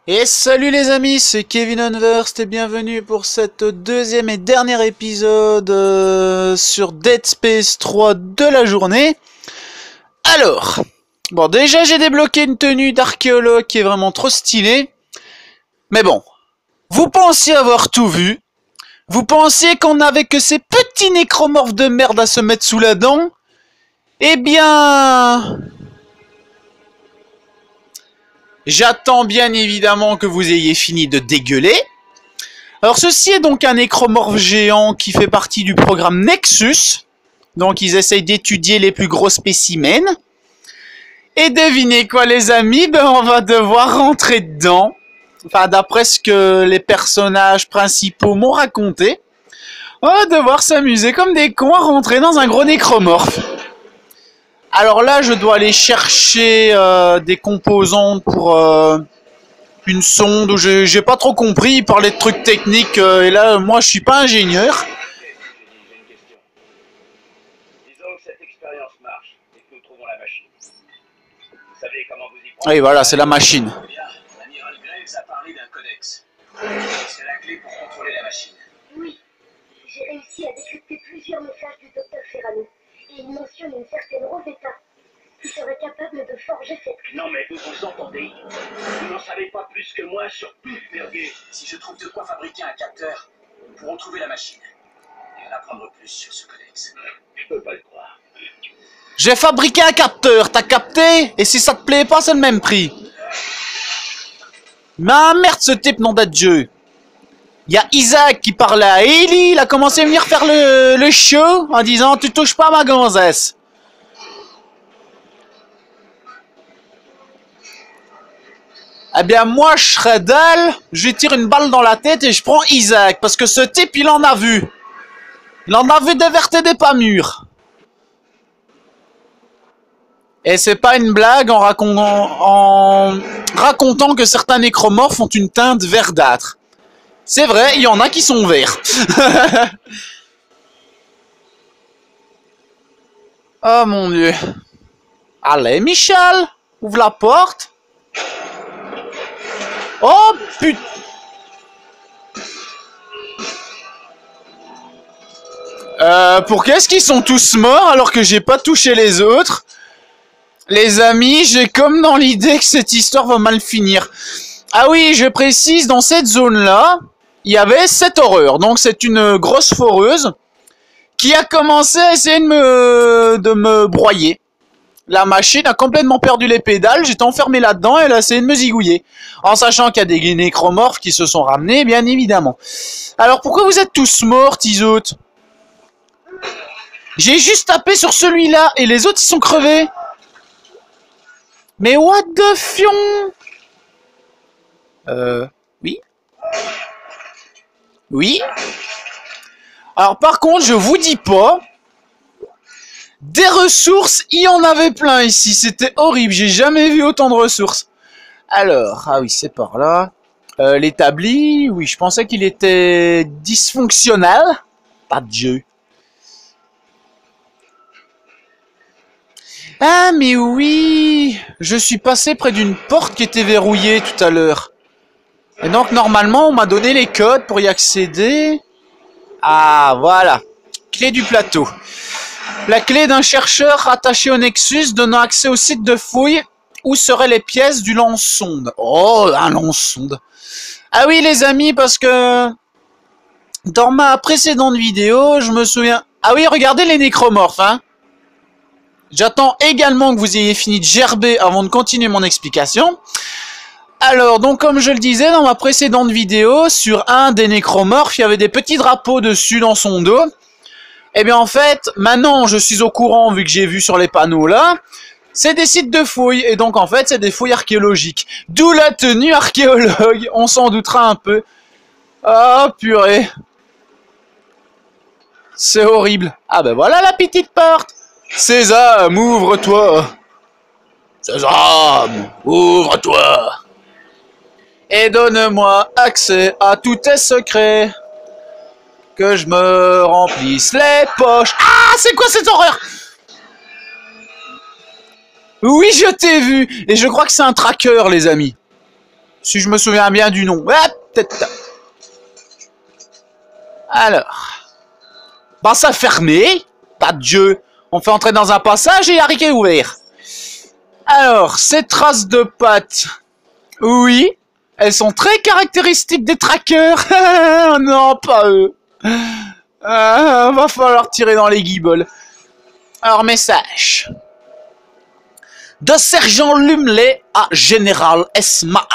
Et salut les amis, c'est Kevin Unverst et bienvenue pour cette deuxième et dernier épisode sur Dead Space 3 de la journée. Alors, bon déjà j'ai débloqué une tenue d'archéologue qui est vraiment trop stylée. Mais bon, vous pensiez avoir tout vu. Vous pensiez qu'on n'avait que ces petits nécromorphes de merde à se mettre sous la dent. Eh bien... J'attends bien évidemment que vous ayez fini de dégueuler. Alors ceci est donc un nécromorphe géant qui fait partie du programme Nexus. Donc ils essayent d'étudier les plus gros spécimens. Et devinez quoi les amis, ben on va devoir rentrer dedans. Enfin d'après ce que les personnages principaux m'ont raconté. On va devoir s'amuser comme des cons à rentrer dans un gros nécromorphe. Alors là, je dois aller chercher des composants pour une sonde où j'ai pas trop compris. Il parlait de trucs techniques et là, moi, je suis pas ingénieur. J'ai une question. Disons que cette expérience marche et que nous trouvons la machine. Vous savez comment vous y prendre? Oui, voilà, c'est la machine. Bien, l'amiral Graves a parlé d'un codex. C'est la clé pour contrôler la machine. Oui, j'ai réussi à décrypter plusieurs messages du docteur Ferrano. Et il mentionne une certaine Rosetta qui serait capable de forger cette clé. Non mais vous entendez? Vous n'en savez pas plus que moi sur tout, Berger. Si je trouve de quoi fabriquer un capteur, nous pourrons trouver la machine. Et en apprendre plus sur ce codex. Je peux pas le croire. J'ai fabriqué un capteur, t'as capté? Et si ça te plaît pas, c'est le même prix. Mais merde, ce type, nom de Dieu. Il y a Isaac qui parlait à Ellie, il a commencé à venir faire le show en disant « Tu touches pas ma gonzesse ». Eh bien, moi, je serais d'elle, je lui tire une balle dans la tête et je prends Isaac, parce que ce type, il en a vu. Il en a vu des vertes et des pas mûres. Et c'est pas une blague en racontant que certains nécromorphes ont une teinte verdâtre. C'est vrai, il y en a qui sont verts. Oh mon Dieu. Allez, Michel, ouvre la porte. Oh putain. Pour qu'est-ce qu'ils sont tous morts alors que j'ai pas touché les autres? Les amis, j'ai comme dans l'idée que cette histoire va mal finir. Ah oui, je précise, dans cette zone-là, il y avait cette horreur. Donc c'est une grosse foreuse qui a commencé à essayer de me broyer. La machine a complètement perdu les pédales, j'étais enfermé là-dedans et elle a essayé de me zigouiller. En sachant qu'il y a des nécromorphes qui se sont ramenés, bien évidemment. Alors pourquoi vous êtes tous morts, tisotes? J'ai juste tapé sur celui-là et les autres ils sont crevés. Mais what the fion? Oui. Oui. Alors par contre, je vous dis pas, des ressources, il y en avait plein ici, c'était horrible, j'ai jamais vu autant de ressources. Alors, ah oui, c'est par là. L'établi, oui, je pensais qu'il était dysfonctionnel. Pas de jeu. Ah mais oui, je suis passé près d'une porte qui était verrouillée tout à l'heure. Et donc normalement on m'a donné les codes pour y accéder. Ah voilà, clé du plateau. La clé d'un chercheur rattaché au Nexus donnant accès au site de fouille où seraient les pièces du lance-sonde. Oh, un lance-sonde. Ah oui les amis, parce que dans ma précédente vidéo, je me souviens... Ah oui, regardez les nécromorphes, hein. J'attends également que vous ayez fini de gerber avant de continuer mon explication. Alors, donc comme je le disais dans ma précédente vidéo, sur un des nécromorphes, il y avait des petits drapeaux dessus dans son dos. Eh bien en fait, maintenant je suis au courant vu que j'ai vu sur les panneaux là, c'est des sites de fouilles, et donc en fait c'est des fouilles archéologiques. D'où la tenue archéologue, on s'en doutera un peu. Ah purée. C'est horrible. Ah ben voilà la petite porte. Sésame, ouvre-toi. Sésame, ouvre-toi. Et donne-moi accès à tous tes secrets. Que je me remplisse les poches. Ah, c'est quoi cette horreur? Oui, je t'ai vu. Et je crois que c'est un tracker, les amis. Si je me souviens bien du nom. Ouais, peut-être. Alors. Bah, ça fermé. Pas de Dieu. On fait entrer dans un passage et Harry est ouvert. Alors, ces traces de pattes. Oui. Elles sont très caractéristiques des trackers. Non, pas eux. Va falloir tirer dans les guibolles. Alors, message. De Sergent Lumley à Général Esmaad.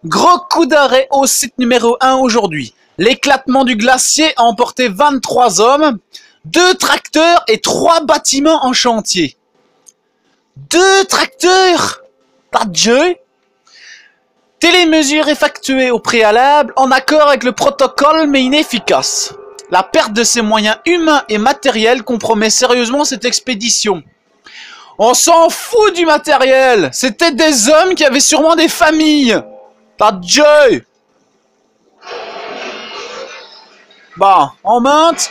Gros coup d'arrêt au site numéro 1 aujourd'hui. L'éclatement du glacier a emporté 23 hommes, 2 tracteurs et 3 bâtiments en chantier. 2 tracteurs? Pas de jeu? Télémesure effectuée au préalable, en accord avec le protocole mais inefficace. La perte de ses moyens humains et matériels compromet sérieusement cette expédition. On s'en fout du matériel. C'était des hommes qui avaient sûrement des familles. Pas de jeu. Bon, on monte.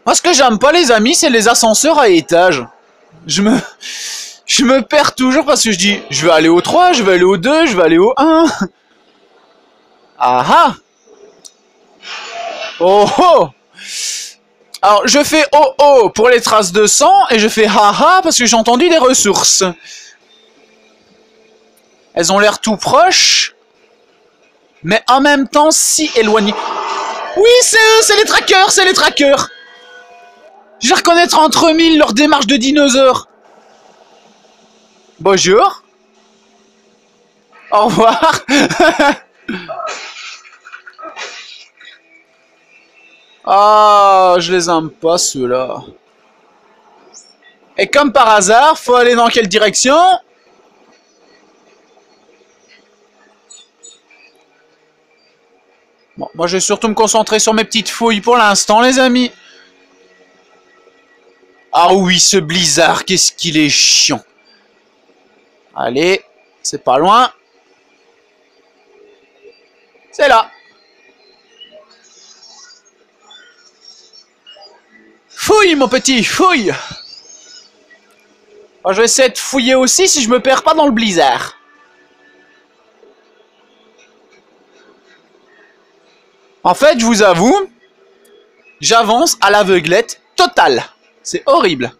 Moi, ce que j'aime pas, les amis, c'est les ascenseurs à étage. Je me perds toujours parce que je dis, je vais aller au 3, je vais aller au 2, je vais aller au 1. Ah ah. Oh oh. Alors, je fais oh oh pour les traces de sang et je fais ha ha parce que j'ai entendu des ressources. Elles ont l'air tout proches, mais en même temps si éloignées. Oui, c'est eux, c'est les trackers, c'est les trackers. Je vais reconnaître entre mille leur démarche de dinosaures. Bonjour. Au revoir. Ah, je les aime pas ceux-là. Et comme par hasard, faut aller dans quelle direction? Bon, moi je vais surtout me concentrer sur mes petites fouilles pour l'instant, les amis. Ah oui, ce blizzard, qu'est-ce qu'il est chiant. Allez, c'est pas loin. C'est là. Fouille, mon petit, fouille. Alors, je vais essayer de fouiller aussi si je me perds pas dans le blizzard. En fait, je vous avoue, j'avance à l'aveuglette totale. C'est horrible.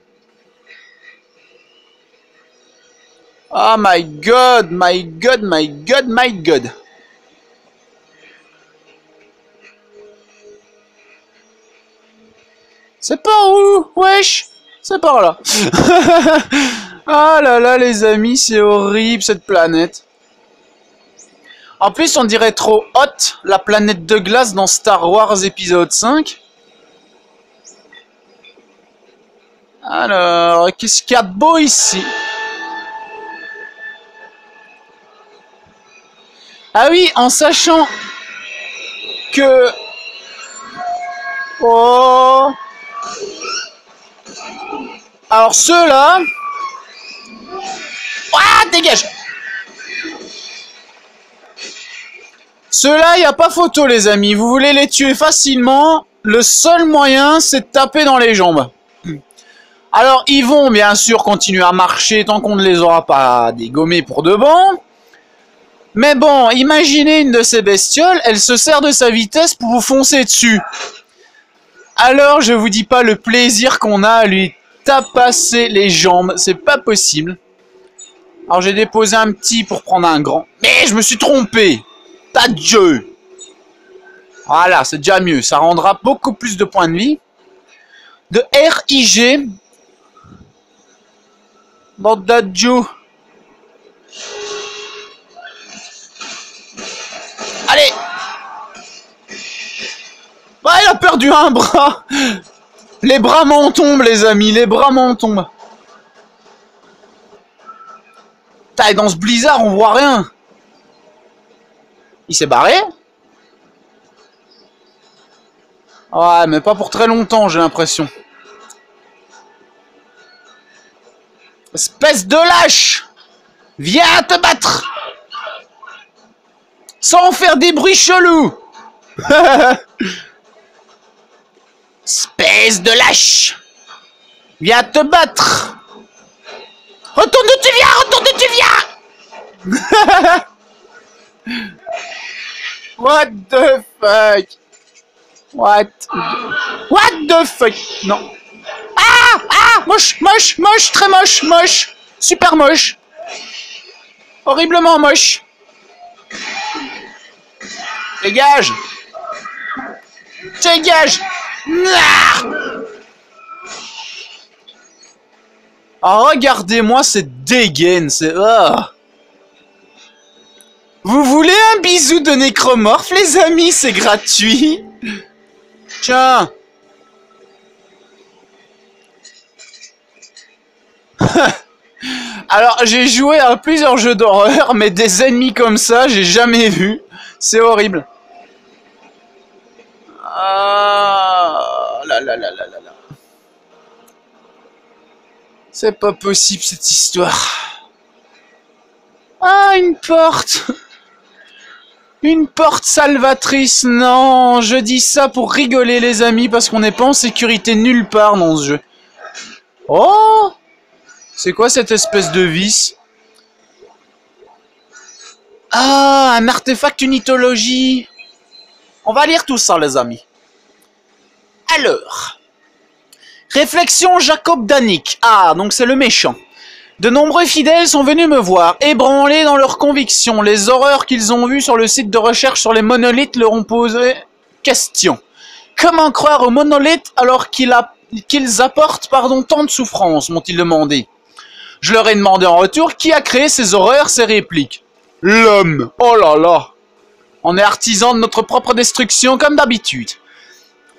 Oh my god, my god, my god, my god. C'est par où? Wesh, c'est par là. Ah là là, les amis, c'est horrible cette planète. En plus, on dirait trop Hot, la planète de glace dans Star Wars épisode 5. Alors, qu'est-ce qu'il y a de beau ici? Ah oui, en sachant que... Oh... Alors ceux-là... Ah, dégage! Ceux-là, il n'y a pas photo, les amis. Vous voulez les tuer facilement, le seul moyen, c'est de taper dans les jambes. Alors, ils vont bien sûr continuer à marcher tant qu'on ne les aura pas dégommés pour de bon. Mais bon, imaginez une de ces bestioles, elle se sert de sa vitesse pour vous foncer dessus. Alors, je vous dis pas le plaisir qu'on a à lui tapasser les jambes, c'est pas possible. Alors, j'ai déposé un petit pour prendre un grand. Mais je me suis trompé. Pas de jeu. Voilà, c'est déjà mieux. Ça rendra beaucoup plus de points de vie. De RIG. Bordadjou. Allez. Bah, il a perdu un bras. Les bras m'en tombent, les amis. Les bras m'en tombent. Putain, et dans ce blizzard, on voit rien. Il s'est barré? Ouais, mais pas pour très longtemps, j'ai l'impression. Espèce de lâche! Viens te battre! Sans faire des bruits chelous! Espèce de lâche! Viens te battre! Retourne où tu viens! Retourne où tu viens! What the fuck? What the fuck? Non. Ah! Moche, moche, moche, très moche, moche. Super moche. Horriblement moche. Dégage! Dégage! Ah, regardez-moi cette dégaine, c'est... Ah. Vous voulez un bisou de nécromorphe, les amis? C'est gratuit. Tiens. Alors, j'ai joué à plusieurs jeux d'horreur, mais des ennemis comme ça, j'ai jamais vu. C'est horrible. Ah là là là là là là. C'est pas possible cette histoire. Ah, une porte. Une porte salvatrice. Non, je dis ça pour rigoler les amis parce qu'on n'est pas en sécurité nulle part dans ce jeu. Oh! C'est quoi cette espèce de vis? Ah, un artefact unitologie. On va lire tout ça les amis. Alors. Réflexion Jacob Danik. Ah, donc c'est le méchant. De nombreux fidèles sont venus me voir, ébranlés dans leurs convictions. Les horreurs qu'ils ont vues sur le site de recherche sur les monolithes leur ont posé question. Comment croire aux monolithes alors qu'ils apportent tant de souffrances, m'ont-ils demandé. Je leur ai demandé en retour qui a créé ces horreurs, ces répliques. L'homme. Oh là là. On est artisan de notre propre destruction comme d'habitude.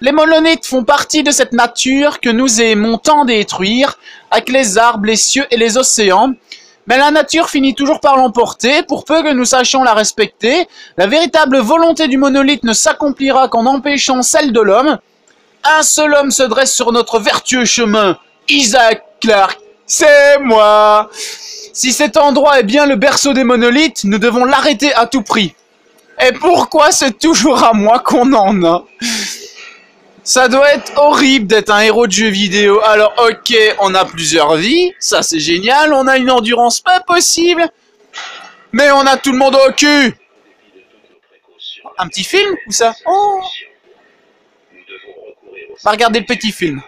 Les monolithes font partie de cette nature que nous aimons tant détruire, avec les arbres, les cieux et les océans. Mais la nature finit toujours par l'emporter, pour peu que nous sachions la respecter. La véritable volonté du monolithe ne s'accomplira qu'en empêchant celle de l'homme. Un seul homme se dresse sur notre vertueux chemin, Isaac Clarke. C'est moi. Si cet endroit est bien le berceau des monolithes, nous devons l'arrêter à tout prix. Et pourquoi c'est toujours à moi qu'on en a? Ça doit être horrible d'être un héros de jeu vidéo. Alors ok, on a plusieurs vies, ça c'est génial, on a une endurance pas possible, mais on a tout le monde au cul. Un petit film ou ça? Oh. Va regarder le petit film.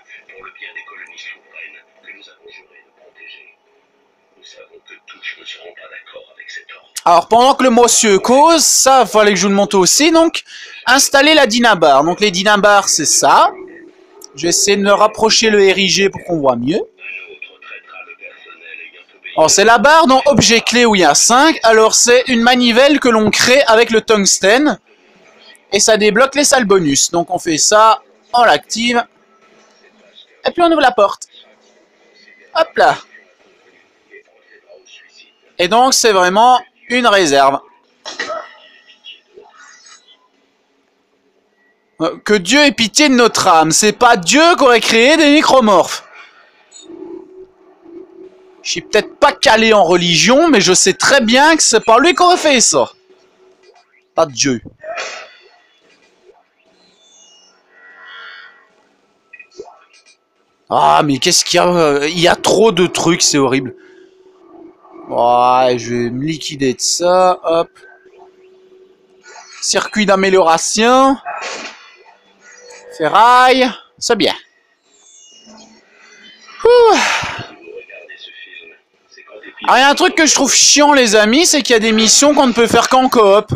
Alors pendant que le monsieur cause, ça fallait que je vous le montre aussi, donc installer la Dynabar. Donc les Dynabars c'est ça. Je vais essayer de me rapprocher le érigé pour qu'on voit mieux. Alors c'est la barre dans objet clé où il y a 5. Alors c'est une manivelle que l'on crée avec le tungstène. Et ça débloque les salles bonus. Donc on fait ça, on l'active. Et puis on ouvre la porte. Hop là. Et donc c'est vraiment une réserve. Que Dieu ait pitié de notre âme. C'est pas Dieu qui aurait créé des nécromorphes. Je suis peut-être pas calé en religion, mais je sais très bien que c'est pas lui qui aurait fait ça. Pas Dieu. Ah, mais qu'est-ce qu'il y a? Il y a trop de trucs, c'est horrible. Ouais, je vais me liquider de ça. Hop. Circuit d'amélioration. Ferraille. C'est bien. Alors, il y a un truc que je trouve chiant, les amis, c'est qu'il y a des missions qu'on ne peut faire qu'en coop.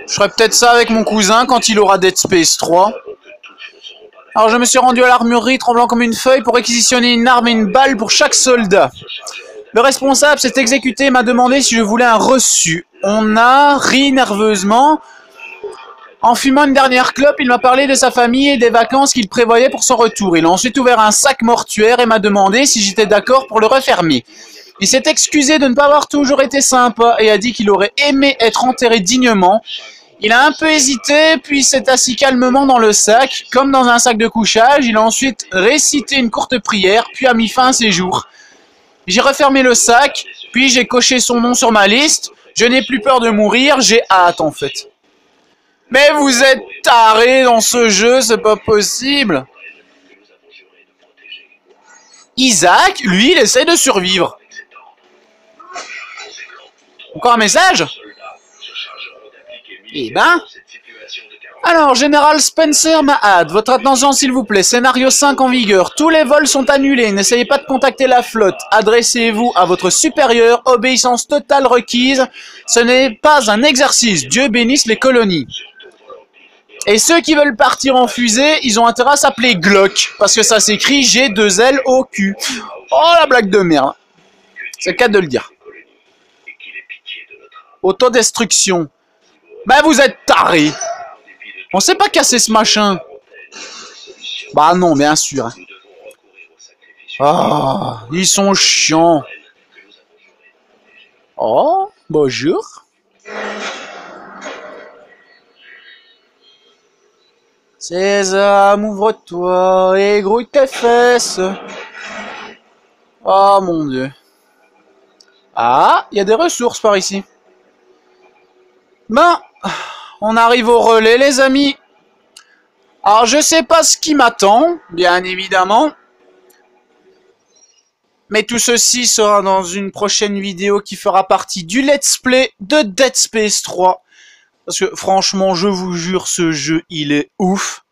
Je ferai peut-être ça avec mon cousin quand il aura Dead Space 3. Alors je me suis rendu à l'armurerie tremblant comme une feuille pour réquisitionner une arme et une balle pour chaque soldat. Le responsable s'est exécuté et m'a demandé si je voulais un reçu. On a ri nerveusement. En fumant une dernière clope, il m'a parlé de sa famille et des vacances qu'il prévoyait pour son retour. Il a ensuite ouvert un sac mortuaire et m'a demandé si j'étais d'accord pour le refermer. Il s'est excusé de ne pas avoir toujours été sympa et a dit qu'il aurait aimé être enterré dignement. Il a un peu hésité, puis s'est assis calmement dans le sac, comme dans un sac de couchage. Il a ensuite récité une courte prière, puis a mis fin à ses jours. J'ai refermé le sac, puis j'ai coché son nom sur ma liste. Je n'ai plus peur de mourir, j'ai hâte en fait. Mais vous êtes tarés dans ce jeu, c'est pas possible. Isaac, lui, il essaie de survivre. Encore un message? Eh ben... Alors, Général Spencer Mahad, votre attention s'il vous plaît, scénario 5 en vigueur, tous les vols sont annulés, n'essayez pas de contacter la flotte, adressez-vous à votre supérieur, obéissance totale requise, ce n'est pas un exercice, Dieu bénisse les colonies. Et ceux qui veulent partir en fusée, ils ont intérêt à s'appeler Glock, parce que ça s'écrit G2LOQ. Oh la blague de merde, c'est le cas de le dire. Autodestruction. Ben vous êtes tarés. On sait pas casser ce machin. Bah non, bien sûr. Ah, ils sont chiants. Oh, bonjour. Sésame, ouvre-toi et grouille tes fesses. Oh mon Dieu. Ah, il y a des ressources par ici. Ben, on arrive au relais, les amis. Alors, je sais pas ce qui m'attend, bien évidemment. Mais tout ceci sera dans une prochaine vidéo qui fera partie du let's play de Dead Space 3. Parce que franchement, je vous jure, ce jeu, il est ouf.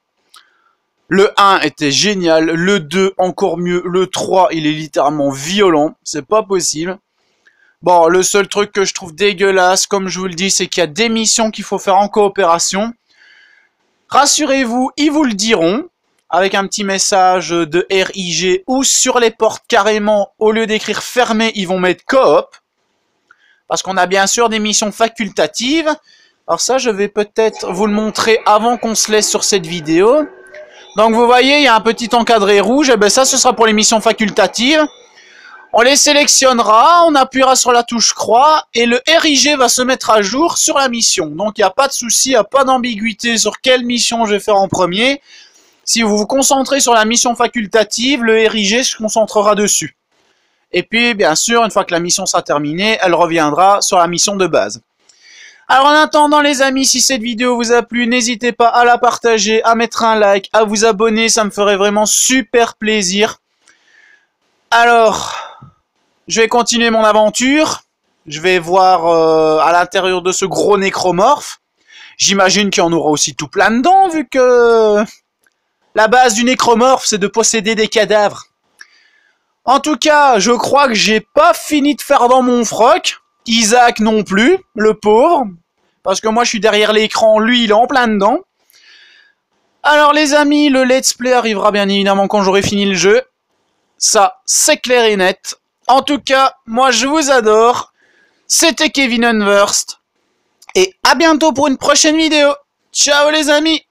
Le 1 était génial, le 2 encore mieux, le 3, il est littéralement violent. C'est pas possible. Bon, le seul truc que je trouve dégueulasse, comme je vous le dis, c'est qu'il y a des missions qu'il faut faire en coopération. Rassurez-vous, ils vous le diront, avec un petit message de RIG, ou sur les portes carrément, au lieu d'écrire fermé, ils vont mettre coop. Parce qu'on a bien sûr des missions facultatives. Alors ça, je vais peut-être vous le montrer avant qu'on se laisse sur cette vidéo. Donc vous voyez, il y a un petit encadré rouge, et ben ça, ce sera pour les missions facultatives. On les sélectionnera, on appuiera sur la touche croix et le RIG va se mettre à jour sur la mission. Donc il n'y a pas de souci, il n'y a pas d'ambiguïté sur quelle mission je vais faire en premier. Si vous vous concentrez sur la mission facultative, le RIG se concentrera dessus. Et puis bien sûr, une fois que la mission sera terminée, elle reviendra sur la mission de base. Alors en attendant les amis, si cette vidéo vous a plu, n'hésitez pas à la partager, à mettre un like, à vous abonner, ça me ferait vraiment super plaisir. Alors... je vais continuer mon aventure. Je vais voir à l'intérieur de ce gros nécromorphe. J'imagine qu'il y en aura aussi tout plein dedans, vu que la base du nécromorphe, c'est de posséder des cadavres. En tout cas, je crois que j'ai pas fini de faire dans mon froc. Isaac non plus, le pauvre. Parce que moi, je suis derrière l'écran, lui, il est en plein dedans. Alors les amis, le let's play arrivera bien évidemment quand j'aurai fini le jeu. Ça, c'est clair et net. En tout cas, moi je vous adore, c'était Kevin Unversed, et à bientôt pour une prochaine vidéo. Ciao les amis!